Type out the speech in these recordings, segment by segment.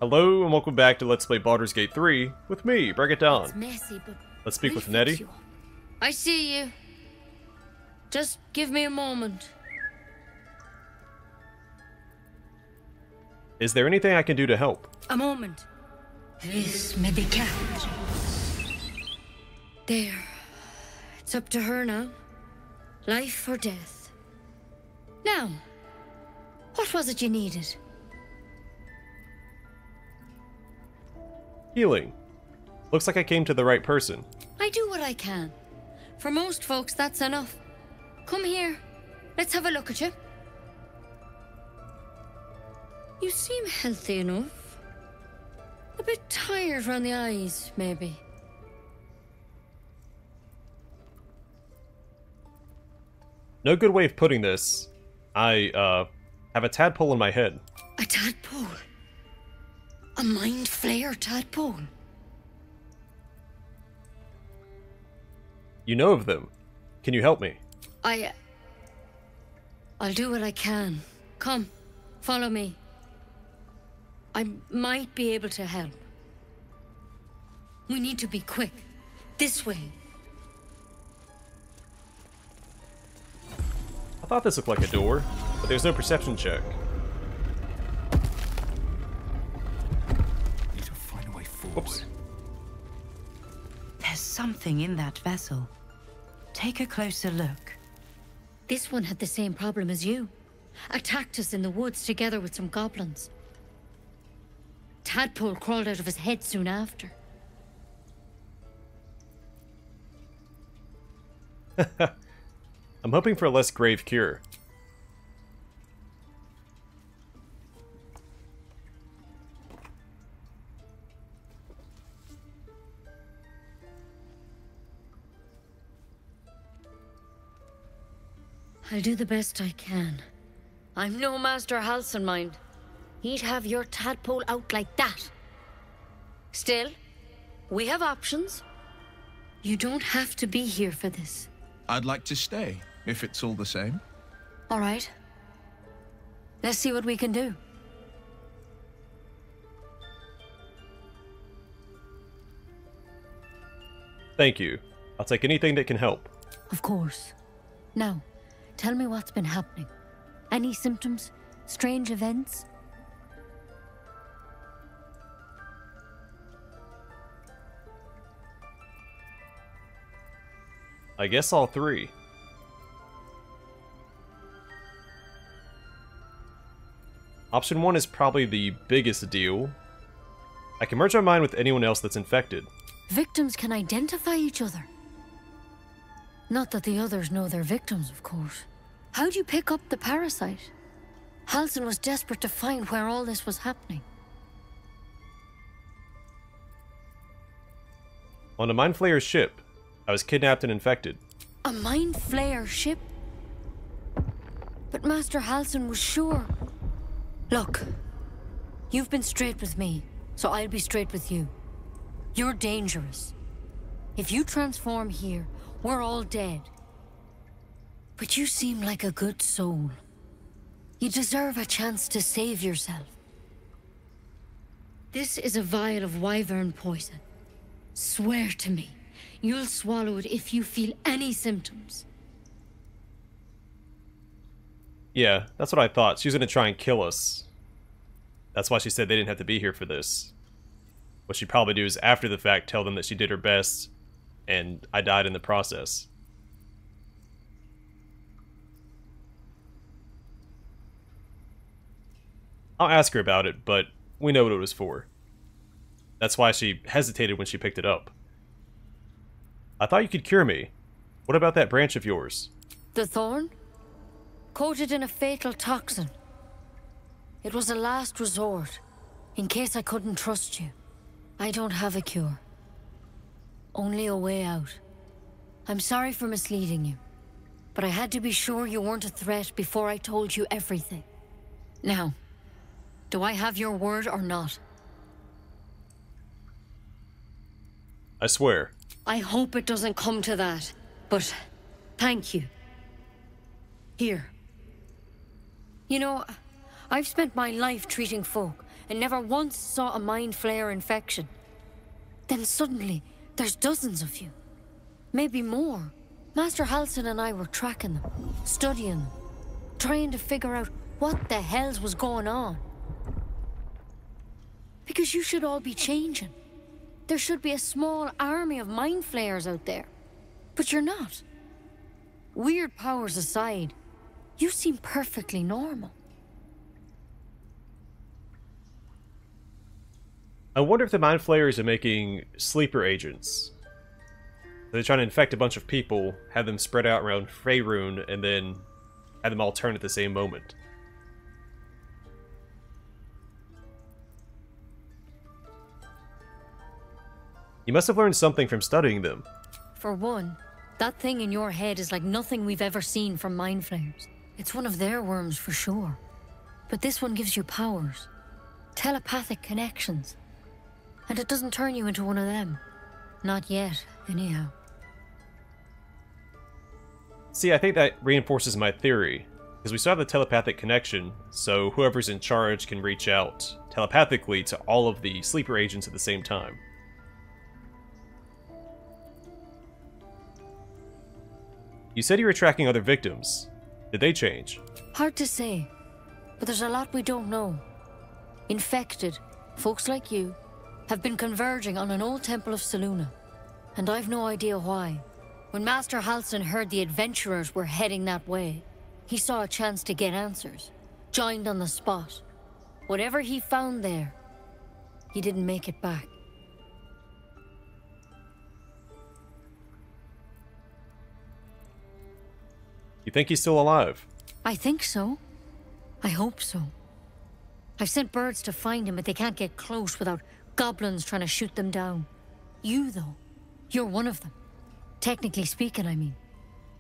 Hello and welcome back to Let's Play Baldur's Gate 3 with me, Break It Down. It's messy, but Let's speak with Nettie. I see you. Just give me a moment. Is there anything I can do to help? A moment. Vis medicat. There. It's up to her now. Life or death. Now, what was it you needed? Healing. Looks like I came to the right person. I do what I can. For most folks, that's enough. Come here. Let's have a look at you. You seem healthy enough. A bit tired around the eyes, maybe. No good way of putting this. I, have a tadpole in my head. A tadpole? A mind flayer tadpole? You know of them. Can you help me? I'll do what I can. Come, follow me. I might be able to help. We need to be quick. This way. I thought this looked like a door, but there's no perception check. Need to find a way forward. Whoops. There's something in that vessel. Take a closer look. This one had the same problem as you. Attacked us in the woods together with some goblins. Tadpole crawled out of his head soon after. I'm hoping for a less grave cure. I'll do the best I can. I'm no Master Halcyon, mind. He'd have your tadpole out like that. Still, we have options. You don't have to be here for this. I'd like to stay, if it's all the same. All right. Let's see what we can do. Thank you. I'll take anything that can help. Of course. Now, tell me what's been happening. Any symptoms? Strange events? I guess all three. Option 1 is probably the biggest deal. I can merge my mind with anyone else that's infected. Victims can identify each other. Not that the others know they're victims, of course. How'd you pick up the parasite? Halcyon was desperate to find where all this was happening. On a Mind Flayer's ship, I was kidnapped and infected. A mind flayer ship? But Master Halcyon was sure. Look, you've been straight with me, so I'll be straight with you. You're dangerous. If you transform here, we're all dead. But you seem like a good soul. You deserve a chance to save yourself. This is a vial of wyvern poison. Swear to me, you'll swallow it if you feel any symptoms. Yeah, that's what I thought. She was gonna try and kill us. That's why she said they didn't have to be here for this. What she'd probably do is, after the fact, tell them that she did her best, and I died in the process. I'll ask her about it, but we know what it was for. That's why she hesitated when she picked it up. I thought you could cure me. What about that branch of yours? The thorn? Coated in a fatal toxin. It was a last resort, in case I couldn't trust you. I don't have a cure. Only a way out. I'm sorry for misleading you, but I had to be sure you weren't a threat before I told you everything. Now, do I have your word or not? I swear. I hope it doesn't come to that, but thank you. Here. You know, I've spent my life treating folk, and never once saw a mind flayer infection. Then suddenly, there's dozens of you. Maybe more. Master Halsin and I were tracking them, studying them, trying to figure out what the hells was going on. Because you should all be changing. There should be a small army of mind flayers out there. But you're not. Weird powers aside, you seem perfectly normal. I wonder if the Mind Flayers are making sleeper agents. They're trying to infect a bunch of people, have them spread out around Faerun, and then have them all turn at the same moment. You must have learned something from studying them. For one, that thing in your head is like nothing we've ever seen from mind flayers. It's one of their worms for sure. But this one gives you powers. Telepathic connections. And it doesn't turn you into one of them. Not yet, anyhow. See, I think that reinforces my theory. Because we still have the telepathic connection, so whoever's in charge can reach out telepathically to all of the sleeper agents at the same time. You said you were tracking other victims. Did they change? Hard to say, but there's a lot we don't know. Infected, folks like you, have been converging on an old temple of Selûne, and I've no idea why. When Master Halsin heard the adventurers were heading that way, he saw a chance to get answers, joined on the spot. Whatever he found there, he didn't make it back. You think he's still alive? I think so. I hope so. I've sent birds to find him, but they can't get close without goblins trying to shoot them down. You, though, you're one of them. Technically speaking, I mean.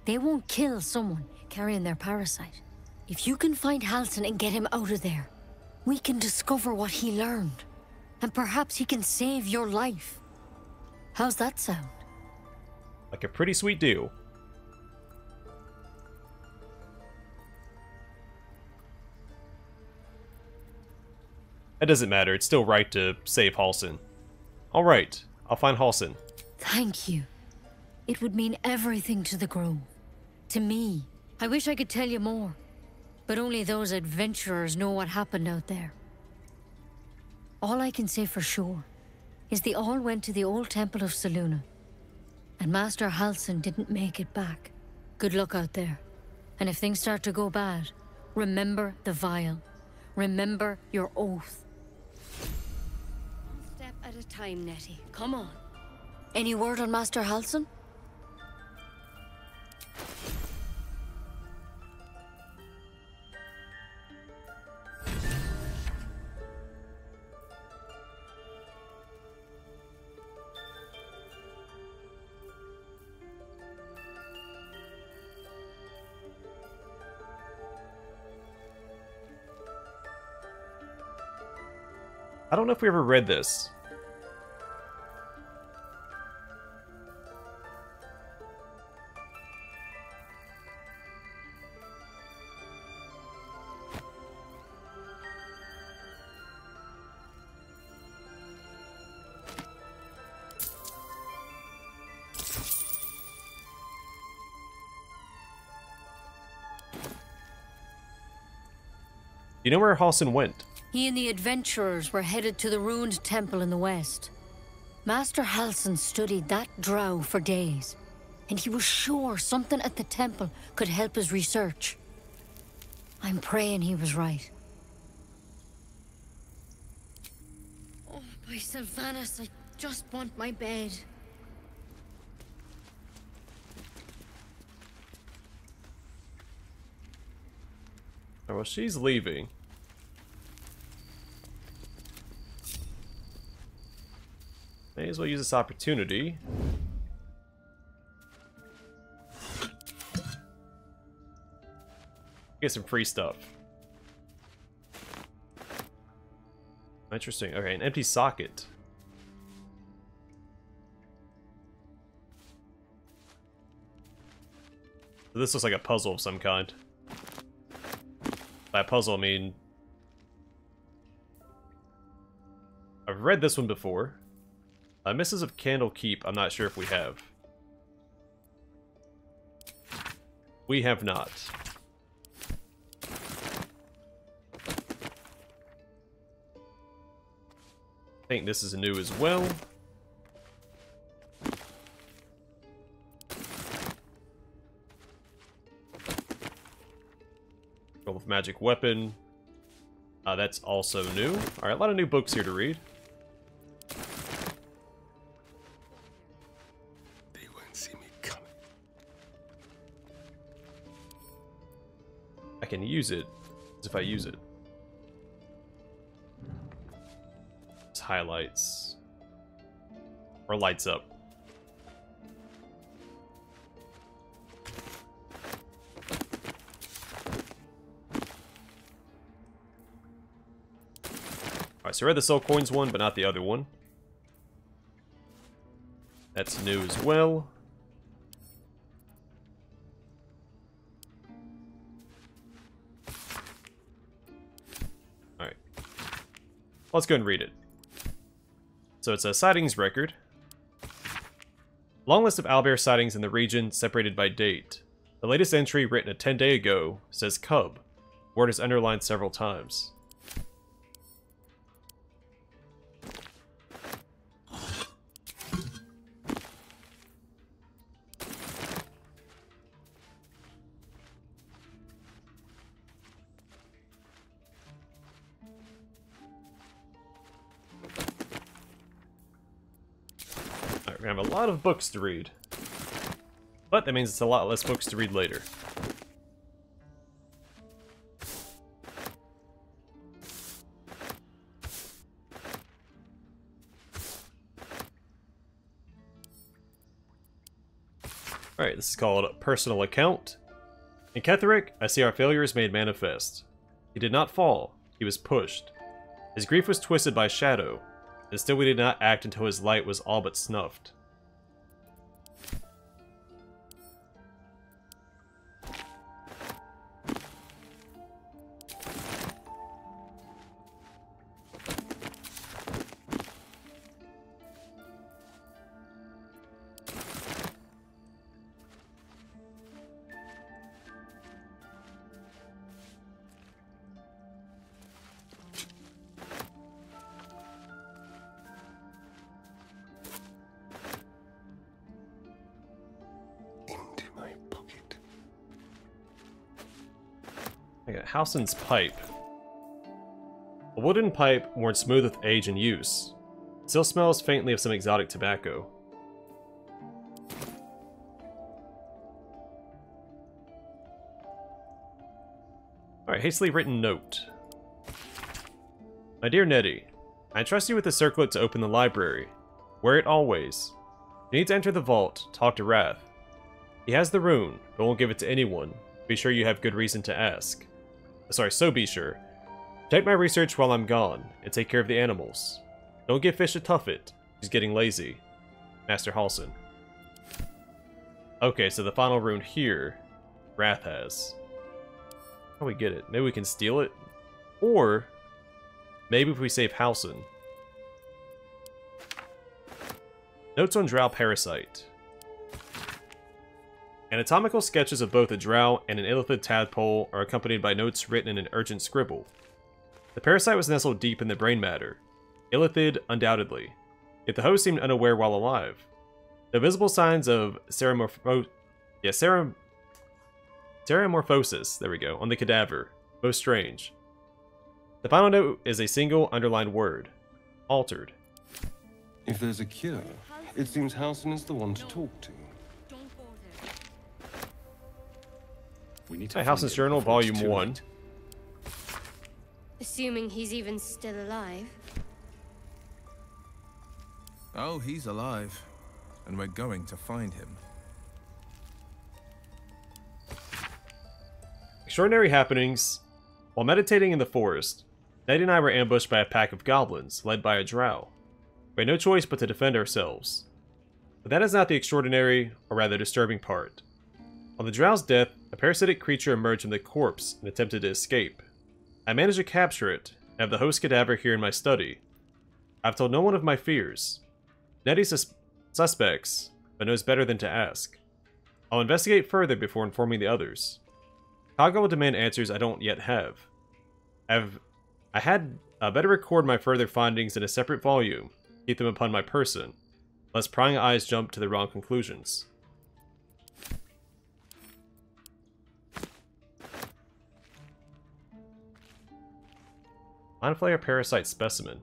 They won't kill someone carrying their parasite. If you can find Halsin and get him out of there, we can discover what he learned. And perhaps he can save your life. How's that sound? Like a pretty sweet deal. It doesn't matter, it's still right to save Halsin. Alright, I'll find Halsin. Thank you. It would mean everything to the Grove. To me. I wish I could tell you more. But only those adventurers know what happened out there. All I can say for sure is they all went to the old temple of Selûne. And Master Halsin didn't make it back. Good luck out there. And if things start to go bad, remember the vial. Remember your oath. One step at a time, Nettie. Come on. Any word on Master Halsin? I don't know if we ever read this. You know where Halsin went? He and the adventurers were headed to the ruined temple in the west. Master Halsin studied that drow for days, and he was sure something at the temple could help his research. I'm praying he was right. Oh, by Sylvanas, I just want my bed. Oh, well, she's leaving. May as well use this opportunity. Get some free stuff. Interesting. Okay, an empty socket. So this looks like a puzzle of some kind. By puzzle, I mean I've read this one before. Misses of Candle Keep, I'm not sure if we have. We have not. I think this is new as well. Roll of Magic Weapon. That's also new. Alright, a lot of new books here to read. They won't see me coming. I can use it as if I use it. It's highlights. Or lights up. Alright, so I read the Soul Coins one, but not the other one. That's new as well. Alright. Let's go and read it. So it's a sightings record. Long list of owlbear sightings in the region, separated by date. The latest entry, written a 10-day ago, says cub. Word is underlined several times. We have a lot of books to read. But that means it's a lot less books to read later. Alright, this is called Personal Account. In Ketheric, I see our failures made manifest. He did not fall, he was pushed. His grief was twisted by shadow, and still we did not act until his light was all but snuffed. I got Halsin's pipe. A wooden pipe worn smooth with age and use. It still smells faintly of some exotic tobacco. Alright, hastily written note. My dear Nettie, I entrust you with the circlet to open the library. Wear it always. You need to enter the vault, talk to Wrath. He has the rune, but won't give it to anyone. Be sure you have good reason to ask. Sorry, so be sure. Take my research while I'm gone, and take care of the animals. Don't give Fish a tuffet. He's getting lazy. Master Halsin. Okay, so the final rune here, Wrath has. How do we get it? Maybe we can steal it? Or, maybe if we save Halsin. Notes on Drow Parasite. Anatomical sketches of both a drow and an illithid tadpole are accompanied by notes written in an urgent scribble. The parasite was nestled deep in the brain matter. Illithid, undoubtedly. Yet the host seemed unaware while alive. The visible signs of ceramorphosis, there we go, on the cadaver. Most strange. The final note is a single underlined word. Altered. If there's a cure, it seems Halsin is the one to talk to. We need to Hey, Halsin's Journal, Volume 1. Assuming he's even still alive. Oh, he's alive. And we're going to find him. Extraordinary happenings. While meditating in the forest, Nettie and I were ambushed by a pack of goblins, led by a drow. We had no choice but to defend ourselves. But that is not the extraordinary, or rather disturbing part. On the drow's death, a parasitic creature emerged from the corpse and attempted to escape. I managed to capture it, and have the host cadaver here in my study. I've told no one of my fears. Nettie suspects, but knows better than to ask. I'll investigate further before informing the others. Kaga will demand answers I don't yet have. I had better record my further findings in a separate volume, keep them upon my person, lest prying eyes jump to the wrong conclusions. Mind Flayer Parasite Specimen.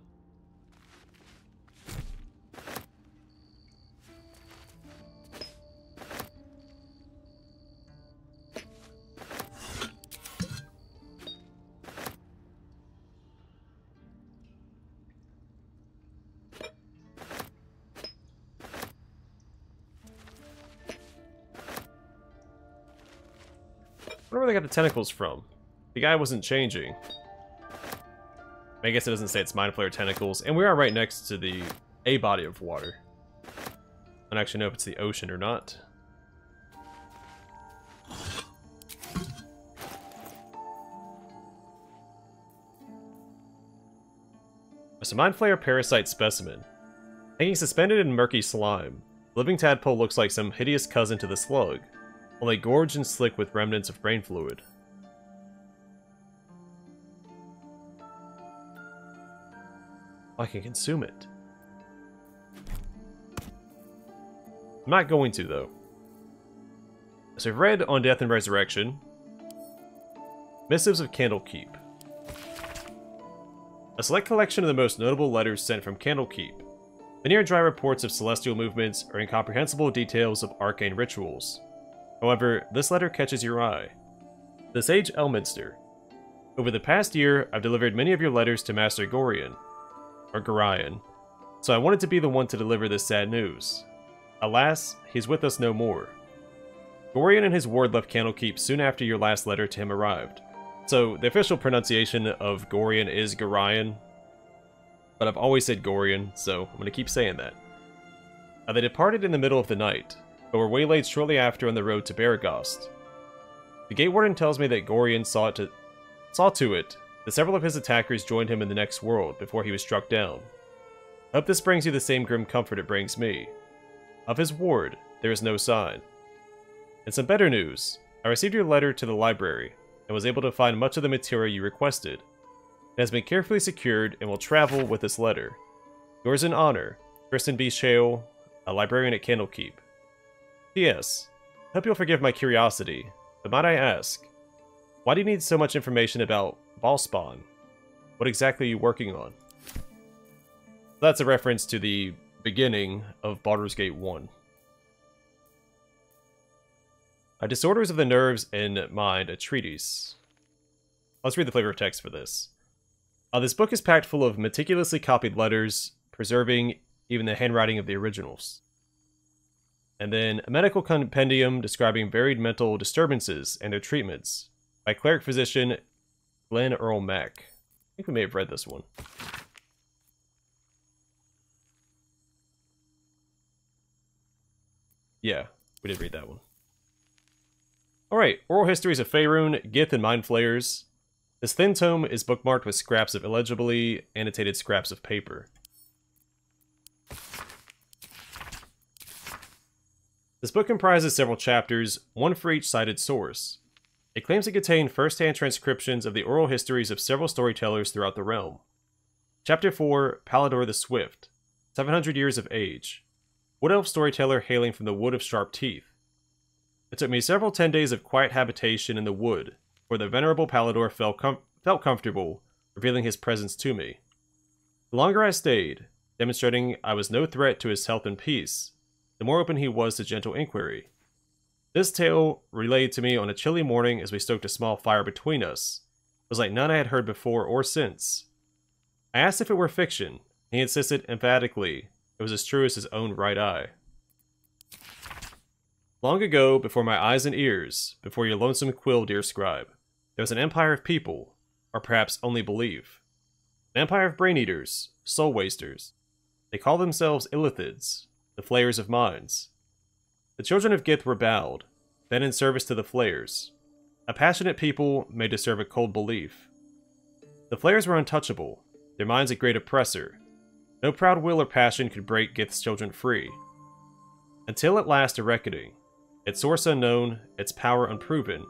I wonder where they got the tentacles from. The guy wasn't changing. I guess it doesn't say it's Mind Flayer tentacles, and we are right next to a body of water. I don't actually know if it's the ocean or not. It's a Mind Flayer Parasite Specimen. Hanging suspended in murky slime, the living tadpole looks like some hideous cousin to the slug, only gorged and slick with remnants of brain fluid. I can consume it. I'm not going to, though. So I've read On Death and Resurrection, Missives of Candlekeep. A select collection of the most notable letters sent from Candlekeep. Many are dry reports of celestial movements or incomprehensible details of arcane rituals. However, this letter catches your eye. The Sage Elminster. Over the past year, I've delivered many of your letters to Master Gorion, or Gorion, so I wanted to be the one to deliver this sad news. Alas, he's with us no more. Gorion and his ward left Candlekeep soon after your last letter to him arrived. So, the official pronunciation of Gorion is Gorion, but I've always said Gorion, so I'm going to keep saying that. They departed in the middle of the night, but were waylaid shortly after on the road to Baragost. The gate warden tells me that Gorion saw to it that several of his attackers joined him in the next world before he was struck down. I hope this brings you the same grim comfort it brings me. Of his ward, there is no sign. And some better news. I received your letter to the library, and was able to find much of the material you requested. It has been carefully secured, and will travel with this letter. Yours in honor, Kristen B. Shale, a librarian at Candlekeep. P.S. Hope you'll forgive my curiosity, but might I ask, why do you need so much information about Ballspawn? What exactly are you working on? That's a reference to the beginning of Baldur's Gate 1. Disorders of the Nerves and Mind, a treatise. Let's read the flavor of text for this. This book is packed full of meticulously copied letters, preserving even the handwriting of the originals. And then a medical compendium describing varied mental disturbances and their treatments by cleric physician Glenn Earl Mack. I think we may have read this one. Yeah, we did read that one. Alright, Oral Histories of Faerun, Gith, and Mind Flayers. This thin tome is bookmarked with scraps of illegibly annotated scraps of paper. This book comprises several chapters, one for each cited source. It claims to contain first-hand transcriptions of the oral histories of several storytellers throughout the realm. Chapter 4, Palador the Swift, 700 years of age. Wood Elf storyteller hailing from the Wood of Sharp Teeth. It took me several 10 days of quiet habitation in the wood, where the venerable Palador felt comfortable, revealing his presence to me. The longer I stayed, demonstrating I was no threat to his health and peace, the more open he was to gentle inquiry. This tale, relayed to me on a chilly morning as we stoked a small fire between us, was like none I had heard before or since. I asked if it were fiction. He insisted emphatically it was as true as his own right eye. Long ago, before my eyes and ears, before your lonesome quill, dear scribe, there was an empire of people, or perhaps only believe. An empire of brain-eaters, soul-wasters. They call themselves Illithids, the flayers of minds. The children of Gith were bowed, then in service to the flayers. A passionate people made to serve a cold belief. The flayers were untouchable, their minds a great oppressor. No proud will or passion could break Gith's children free. Until at last a reckoning, its source unknown, its power unproven,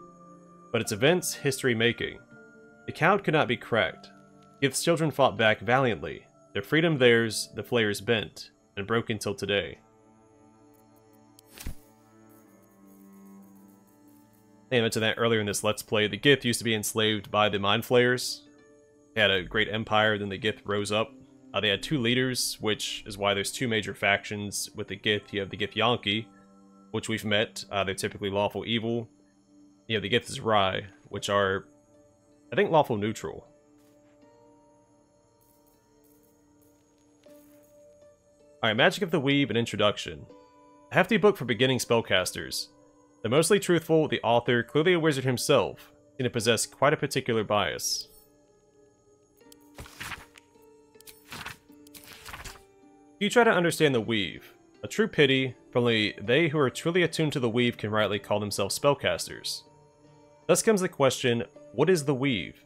but its events history making. The cloud could not be cracked. Gith's children fought back valiantly, their freedom theirs, the flayers bent, and broken till today. I mentioned that earlier in this Let's Play. The Gith used to be enslaved by the Mind Flayers. They had a great empire, then the Gith rose up. They had two leaders, which is why there's two major factions with the Gith. You have the Githyanki, which we've met. They're typically lawful evil. You have the Gith Zrai, which are, I think, lawful neutral. Alright, Magic of the Weave, an introduction. A hefty book for beginning spellcasters. Though mostly truthful, the author, clearly a wizard himself, seemed to possess quite a particular bias. You try to understand the Weave. A true pity, for only they who are truly attuned to the Weave can rightly call themselves spellcasters. Thus comes the question, what is the Weave?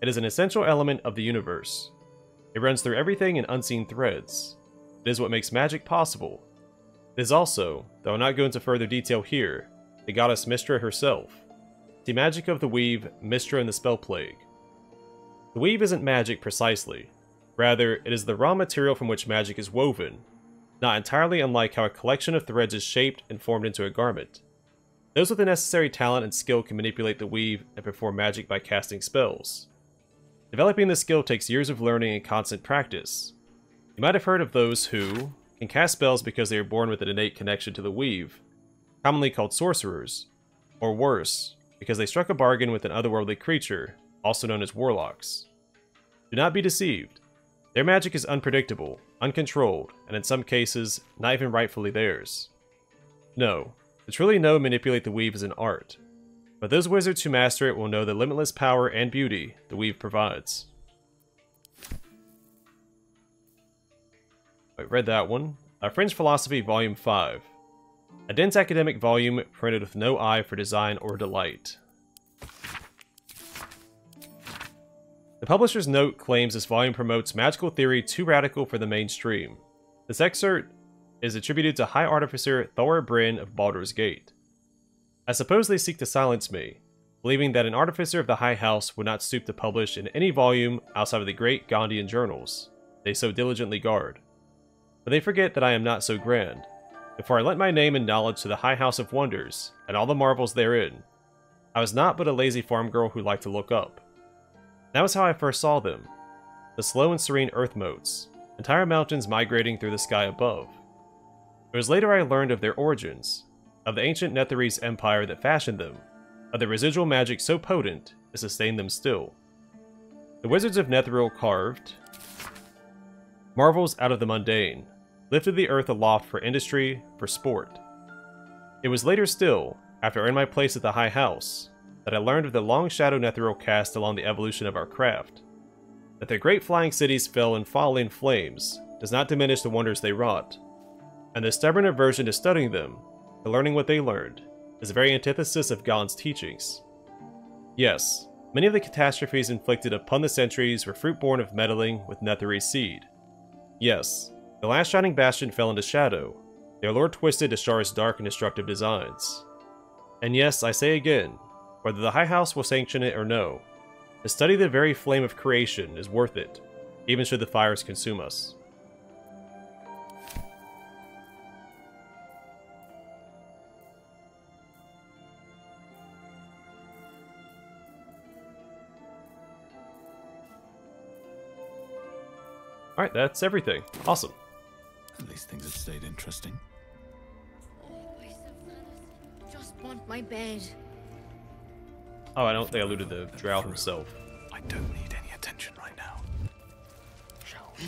It is an essential element of the universe. It runs through everything in unseen threads. It is what makes magic possible. It is also, though I'll not go into further detail here, the goddess Mystra herself. The magic of the Weave, Mystra and the Spell Plague. The Weave isn't magic precisely. Rather, it is the raw material from which magic is woven, not entirely unlike how a collection of threads is shaped and formed into a garment. Those with the necessary talent and skill can manipulate the Weave and perform magic by casting spells. Developing this skill takes years of learning and constant practice. You might have heard of those who can cast spells because they are born with an innate connection to the Weave, commonly called sorcerers, or worse, because they struck a bargain with an otherworldly creature, also known as warlocks. Do not be deceived. Their magic is unpredictable, uncontrolled, and in some cases, not even rightfully theirs. No, to truly know and manipulate the Weave is an art, but those wizards who master it will know the limitless power and beauty the Weave provides. I read that one. Fringe Philosophy Volume 5. A dense academic volume printed with no eye for design or delight. The publisher's note claims this volume promotes magical theory too radical for the mainstream. This excerpt is attributed to High Artificer Thor Bryn of Baldur's Gate. I suppose they seek to silence me, believing that an artificer of the High House would not stoop to publish in any volume outside of the great Gondian journals they so diligently guard. But they forget that I am not so grand. Before I lent my name and knowledge to the High House of Wonders, and all the marvels therein, I was not but a lazy farm girl who liked to look up. That was how I first saw them. The slow and serene earth motes, entire mountains migrating through the sky above. It was later I learned of their origins, of the ancient Netherese empire that fashioned them, of the residual magic so potent to sustain them still. The wizards of Netheril carved marvels out of the mundane, lifted the earth aloft for industry, for sport. It was later still, after I earned my place at the High House, that I learned of the long shadow Netheril cast along the evolution of our craft. That their great flying cities fell and fall in flames does not diminish the wonders they wrought, and the stubborn aversion to studying them, to learning what they learned, is the very antithesis of Gon's teachings. Yes, many of the catastrophes inflicted upon the centuries were fruit born of meddling with Netherese seed. Yes, the last shining bastion fell into shadow, their lord twisted to Shar's dark and destructive designs. And yes, I say again, whether the High House will sanction it or no, to study the very flame of creation is worth it, even should the fires consume us. Alright, that's everything. Awesome. At least things have stayed interesting. Just want my bed. Oh, I don't think I looted the drow himself. I don't need any attention right now. Shall we?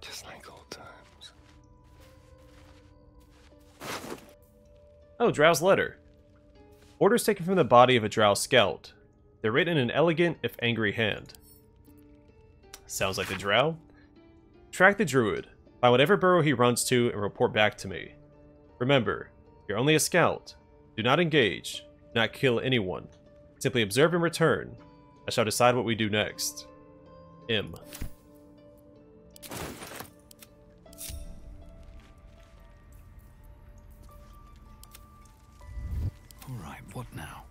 Just like old times. Oh, Drow's letter. Orders taken from the body of a drow scout. They're written in an elegant, if angry hand. Sounds like the drow. Track the druid. Find whatever burrow he runs to and report back to me. Remember, you're only a scout. Do not engage. Do not kill anyone. Simply observe and return. I shall decide what we do next. M. What now?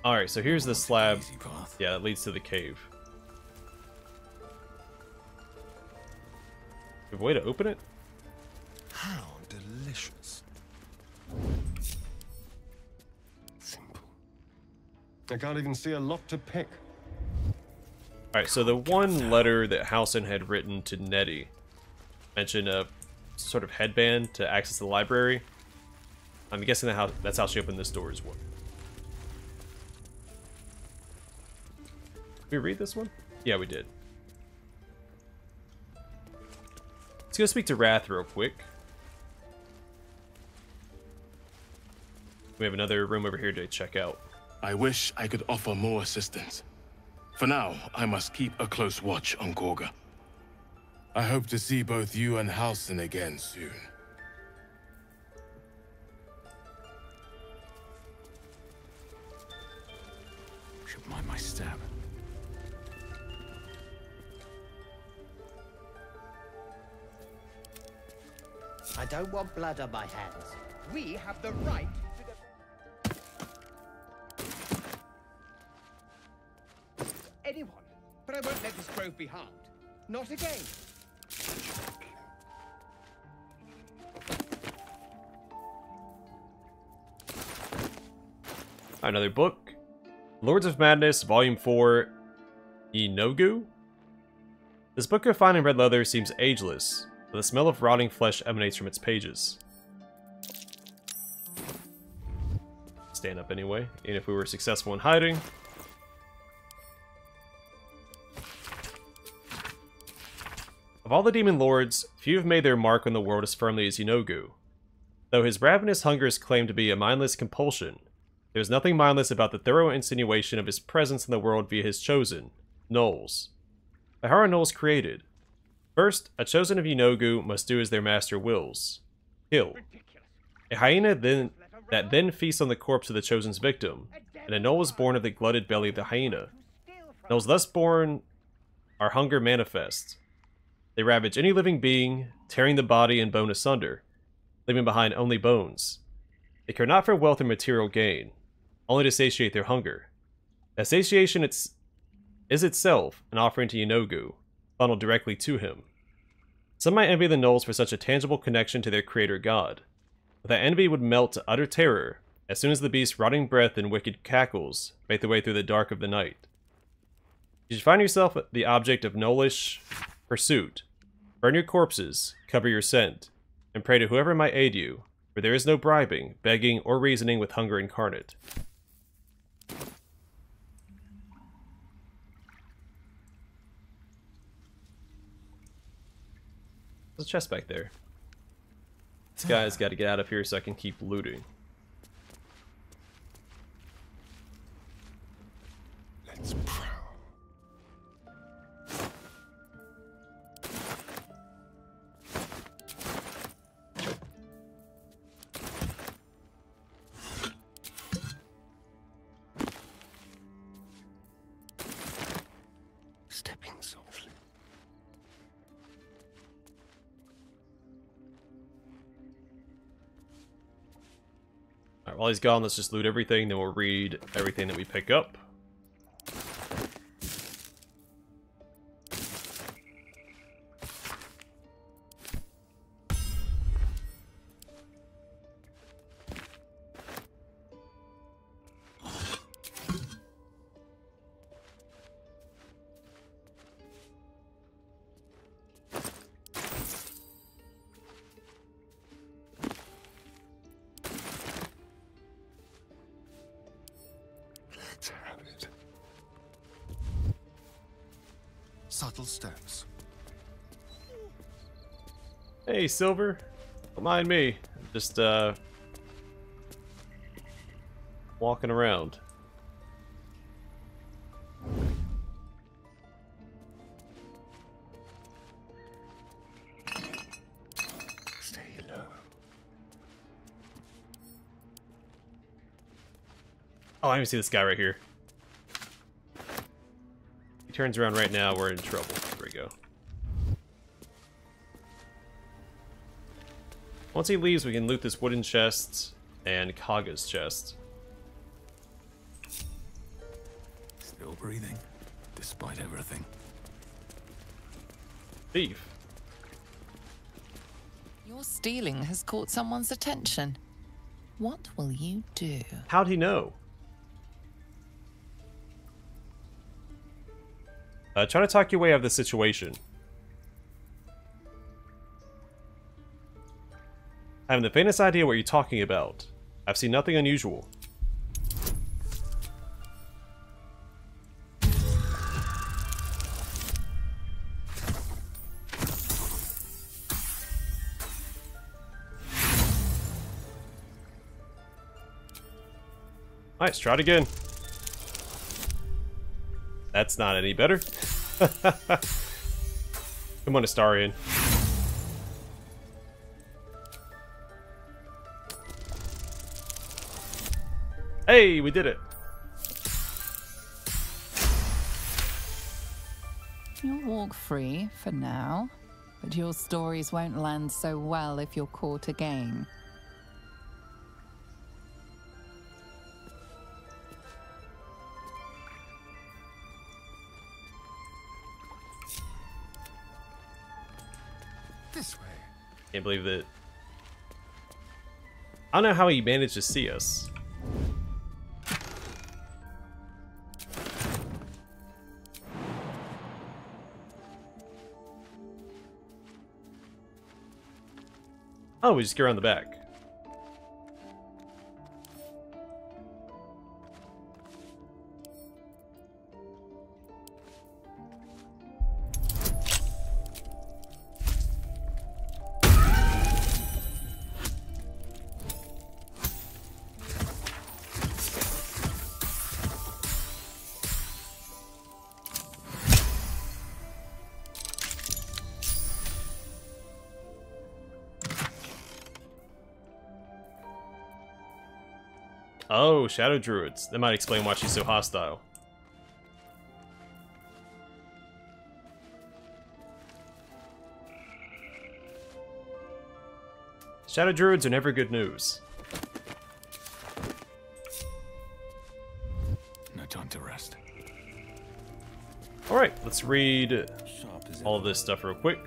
Alright, so here's the slab. Easy path. Yeah, that leads to the cave. You have a way to open it? How delicious. Simple. I can't even see a lock to pick. Alright, so the one letter that Halsin had written to Nettie mentioned a sort of headband to access the library. I'm guessing that's how she opened this door as well. Did we read this one? Yeah, we did. Let's go speak to Wrath real quick. We have another room over here to check out. I wish I could offer more assistance. For now, I must keep a close watch on Gorga. I hope to see both you and Halsin again soon. Should mind my step. I don't want blood on my hands. We have the right to anyone, but I won't let this grove be harmed. Not again. Another book. Lords of Madness, Volume 4, Inogu? This book of fine and red leather seems ageless, but the smell of rotting flesh emanates from its pages. Stand up anyway, even if we were successful in hiding. Of all the demon lords, few have made their mark on the world as firmly as Inogu. Though his ravenous hunger is claimed to be a mindless compulsion, there is nothing mindless about the thorough insinuation of his presence in the world via his chosen, Gnolls. But how are Gnolls created? First, a chosen of Inogu must do as their master wills. Kill. A hyena that then feasts on the corpse of the chosen's victim, and a Gnoll is born of the glutted belly of the hyena. Gnolls thus born are hunger manifest. They ravage any living being, tearing the body and bone asunder, leaving behind only bones. They care not for wealth or material gain, only to satiate their hunger. That satiation is itself an offering to Inogu, funneled directly to him. Some might envy the Gnolls for such a tangible connection to their creator god, but that envy would melt to utter terror as soon as the beast's rotting breath and wicked cackles make their way through the dark of the night. You should find yourself the object of Gnollish pursuit. Burn your corpses, cover your scent, and pray to whoever might aid you, for there is no bribing, begging, or reasoning with hunger incarnate. There's a chest back there. This guy's got to get out of here so I can keep looting. Let's prowl. Stepping softly. Alright, while he's gone, let's just loot everything, then we'll read everything that we pick up. Let's have it. Subtle steps. Hey, Silver. Don't mind me. I'm just, walking around. Stay low. Oh, I even see this guy right here. he turns around right now, we're in trouble. There we go. Once he leaves, we can loot this wooden chest and Kaga's chest. Still breathing, despite everything. Thief. Your stealing has caught someone's attention. What will you do? How'd he know? Try to talk your way out of the situation. I have the faintest idea what you're talking about. I've seen nothing unusual. Nice, try it again. That's not any better. Come on, Astarion. Hey, we did it. You'll walk free for now, but your stories won't land so well if you're caught again. This way. Can't believe that. I don't know how he managed to see us. Oh, we just go around the back. Oh, Shadow Druids. That might explain why she's so hostile. Shadow Druids are never good news. No time to rest. Alright, let's read all of this stuff real quick.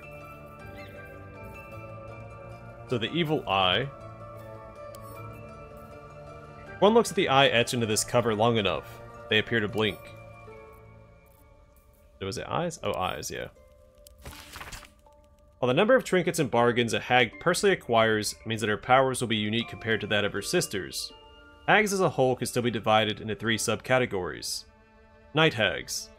So the evil eye. One looks at the eye etched into this cover long enough, they appear to blink. Was it eyes? Oh, eyes, yeah. While the number of trinkets and bargains a hag personally acquires means that her powers will be unique compared to that of her sisters, hags as a whole can still be divided into 3 subcategories. Night hags,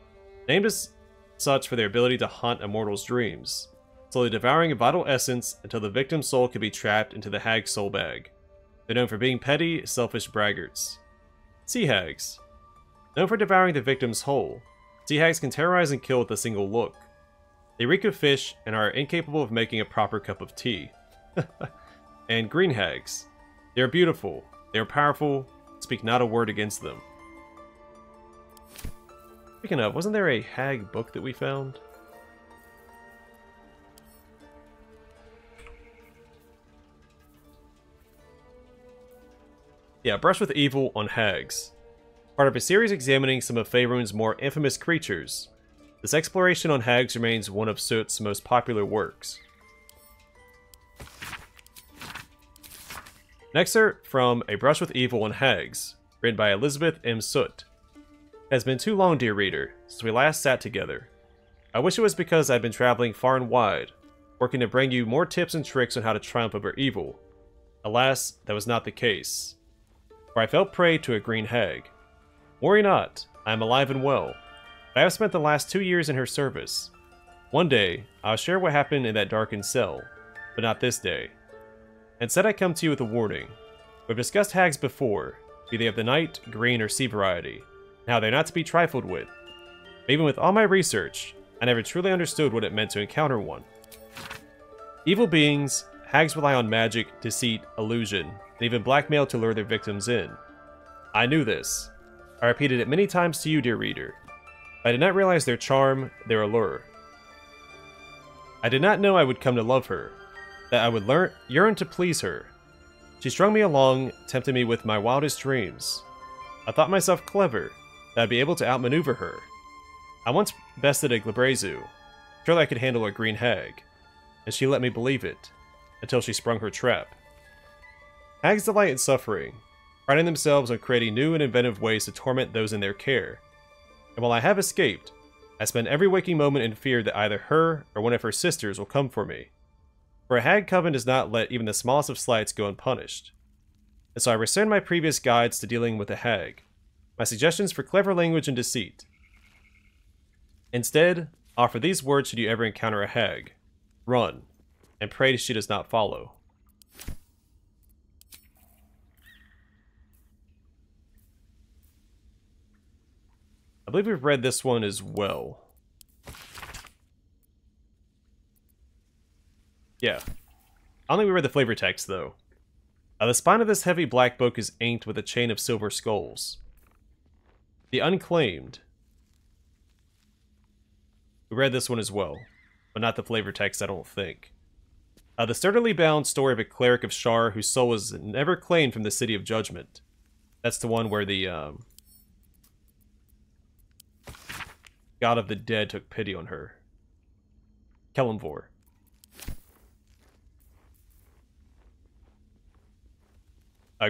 named as such for their ability to haunt a mortal's dreams, slowly devouring a vital essence until the victim's soul can be trapped into the hag's soul bag. They're known for being petty, selfish braggarts. Sea hags. Known for devouring the victim's whole, sea hags can terrorize and kill with a single look. They reek of fish and are incapable of making a proper cup of tea. And green hags. They are beautiful, they are powerful, speak not a word against them. Speaking of, wasn't there a hag book that we found? Yeah, Brush with Evil on Hags. Part of a series examining some of Faerun's more infamous creatures, this exploration on hags remains one of Soot's most popular works. An excerpt from A Brush with Evil on Hags, written by Elizabeth M. Soot. It has been too long, dear reader, since we last sat together. I wish it was because I'd been traveling far and wide, working to bring you more tips and tricks on how to triumph over evil. Alas, that was not the case. For I fell prey to a green hag. Worry not, I am alive and well. But I have spent the last 2 years in her service. One day, I'll share what happened in that darkened cell, but not this day. Instead, I come to you with a warning. We've discussed hags before, be they of the night, green, or sea variety, and how they're not to be trifled with. But even with all my research, I never truly understood what it meant to encounter one. Evil beings, hags rely on magic, deceit, illusion, and even blackmail to lure their victims in. I knew this. I repeated it many times to you, dear reader. I did not realize their charm, their allure. I did not know I would come to love her, that I would yearn to please her. She strung me along, tempting me with my wildest dreams. I thought myself clever, that I'd be able to outmaneuver her. I once bested a Glabrezu, sure that I could handle a green hag, and she let me believe it, until she sprung her trap. Hags delight in suffering, priding themselves on creating new and inventive ways to torment those in their care. And while I have escaped, I spend every waking moment in fear that either her or one of her sisters will come for me. For a hag coven does not let even the smallest of slights go unpunished. And so I return my previous guides to dealing with a hag, my suggestions for clever language and deceit. Instead, offer these words should you ever encounter a hag. Run, and pray she does not follow. I believe we've read this one as well. Yeah. I don't think we read the flavor text, though. The spine of this heavy black book is inked with a chain of silver skulls. The Unclaimed. We read this one as well, but not the flavor text, I don't think. The sturdily bound story of a cleric of Shar whose soul was never claimed from the City of Judgment. That's the one where the God of the Dead took pity on her. Kelemvor.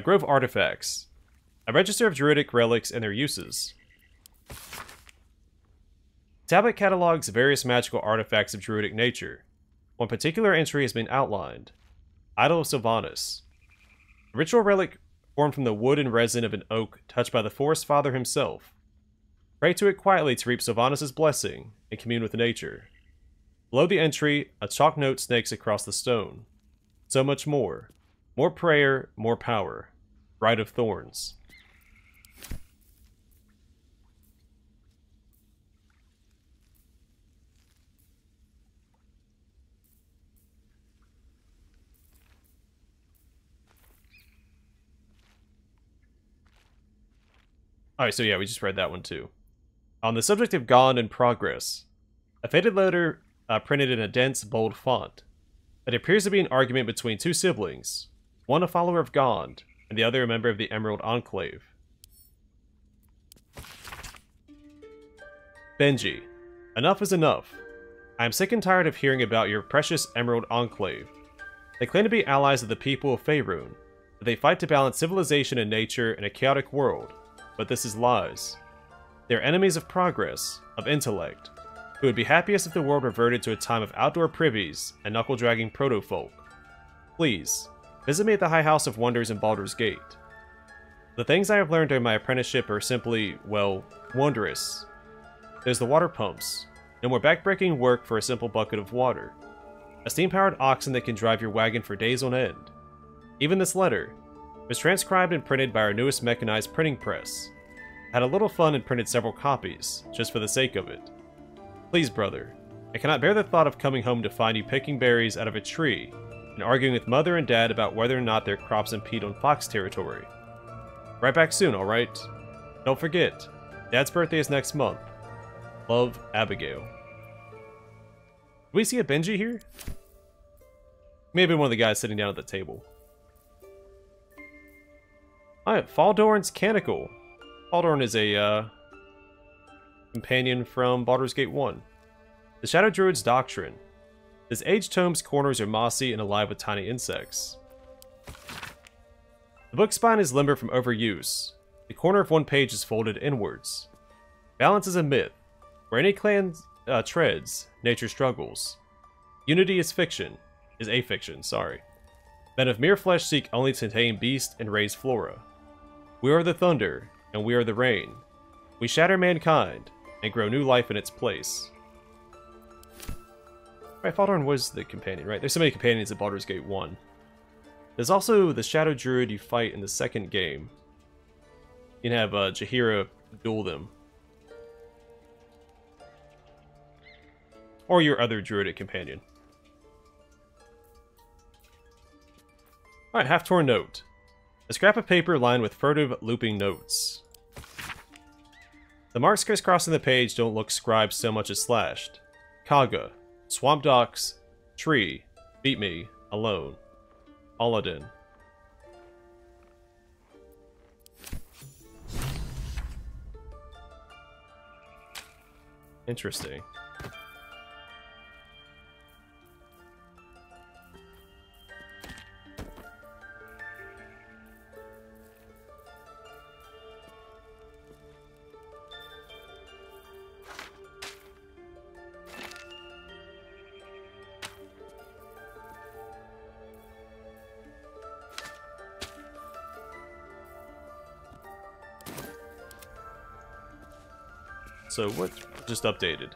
Grove Artifacts. A register of druidic relics and their uses. Tablet catalogs various magical artifacts of druidic nature. One particular entry has been outlined. Idol of Sylvanas. A ritual relic formed from the wood and resin of an oak touched by the Forest Father himself. Pray to it quietly to reap Sylvanas' blessing and commune with nature. Below the entry, a chalk note snakes across the stone. So much more. More prayer, more power. Bride of Thorns. Alright, so yeah, we just read that one too. On the subject of Gone in Progress, a faded letter printed in a dense, bold font. It appears to be an argument between two siblings, one a follower of Gond, and the other a member of the Emerald Enclave. Benji, enough is enough. I am sick and tired of hearing about your precious Emerald Enclave. They claim to be allies of the people of Faerun, that they fight to balance civilization and nature in a chaotic world, but this is lies. They are enemies of progress, of intellect, who would be happiest if the world reverted to a time of outdoor privies and knuckle-dragging proto-folk. Please, visit me at the High House of Wonders in Baldur's Gate. The things I have learned during my apprenticeship are simply, well, wondrous. There's the water pumps. No more backbreaking work for a simple bucket of water. A steam-powered oxen that can drive your wagon for days on end. Even this letter was transcribed and printed by our newest mechanized printing press. I had a little fun and printed several copies, just for the sake of it. Please, brother, I cannot bear the thought of coming home to find you picking berries out of a tree and arguing with Mother and Dad about whether or not their crops impede on fox territory. Right back soon, alright? Don't forget, Dad's birthday is next month. Love, Abigail. Do we see a Benji here? Maybe one of the guys sitting down at the table. Alright, Faldorn's Canticle. Faldorn is a companion from Baldur's Gate 1. The Shadow Druid's Doctrine. This aged tome's corners are mossy and alive with tiny insects. The book spine is limber from overuse. The corner of one page is folded inwards. Balance is a myth. Where any clan treads, nature struggles. Unity is fiction. Is a fiction, sorry. Men of mere flesh seek only to tame beast and raise flora. We are the thunder, and we are the rain. We shatter mankind, and grow new life in its place. Right, Faldorn was the companion, right? There's so many companions at Baldur's Gate 1. There's also the Shadow Druid you fight in the second game. You can have Jaheira duel them. Or your other druidic companion. Alright, half-torn note. A scrap of paper lined with furtive, looping notes. The marks crisscrossing the page don't look scribed so much as slashed. Kaga, Swamp Docks, Tree, Beat Me, Alone, Aladdin. Interesting. So what just updated?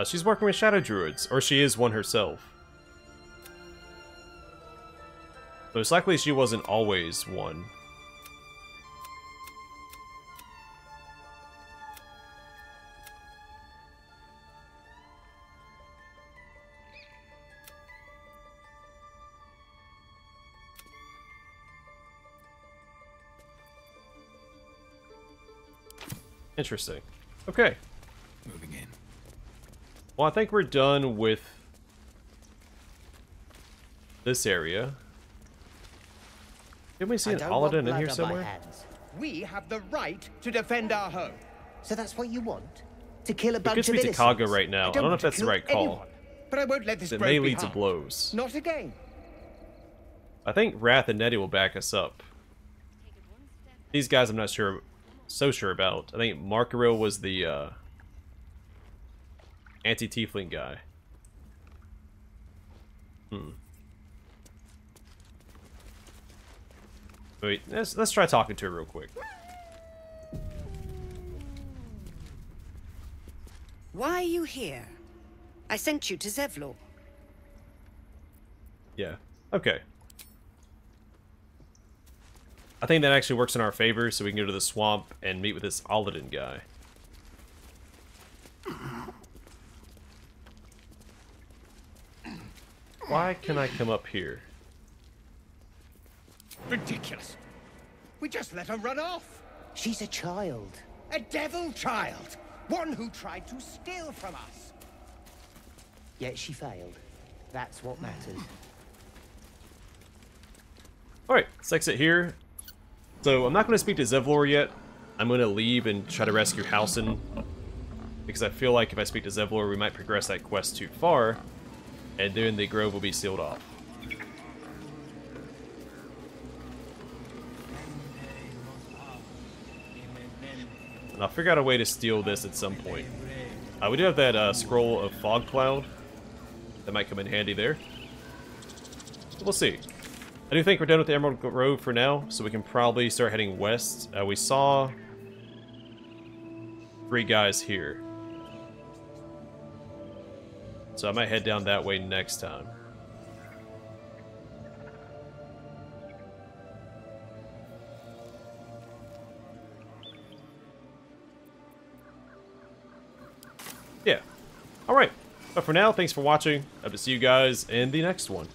She's working with Shadow Druids, or she is one herself. But it's likely she wasn't always one. Interesting. Okay. Moving in. Well, I think we're done with this area. Didn't we see an Aladdin in here somewhere? We have the right to defend our home. So that's what you want? To kill a We bunch could of speak to innocents? Kaga right now. I don't know if that's the right call. Anyone, but I won't let this It grove may be lead to harmed. blows. Not again. I think Wrath and Nettie will back us up. These guys I'm not so sure about. I think Markaril was the anti-tiefling guy. Wait, let's try talking to her real quick. Why are you here? I sent you to Zevlor. Yeah. Okay. I think that actually works in our favor, so we can go to the swamp and meet with this Aladdin guy. Why can I come up here? Ridiculous. We just let her run off. She's a child. A devil child. One who tried to steal from us. Yet she failed. That's what matters. Alright, let's exit here. So, I'm not going to speak to Zevlor yet. I'm going to leave and try to rescue Halsin. Because I feel like if I speak to Zevlor, we might progress that quest too far. And then the grove will be sealed off. And I'll figure out a way to steal this at some point. We do have that scroll of Fog Cloud. That might come in handy there. We'll see. I do think we're done with the Emerald Grove for now, so we can probably start heading west. We saw 3 guys here. So I might head down that way next time. Yeah. Alright. But for now, thanks for watching. Hope to see you guys in the next one.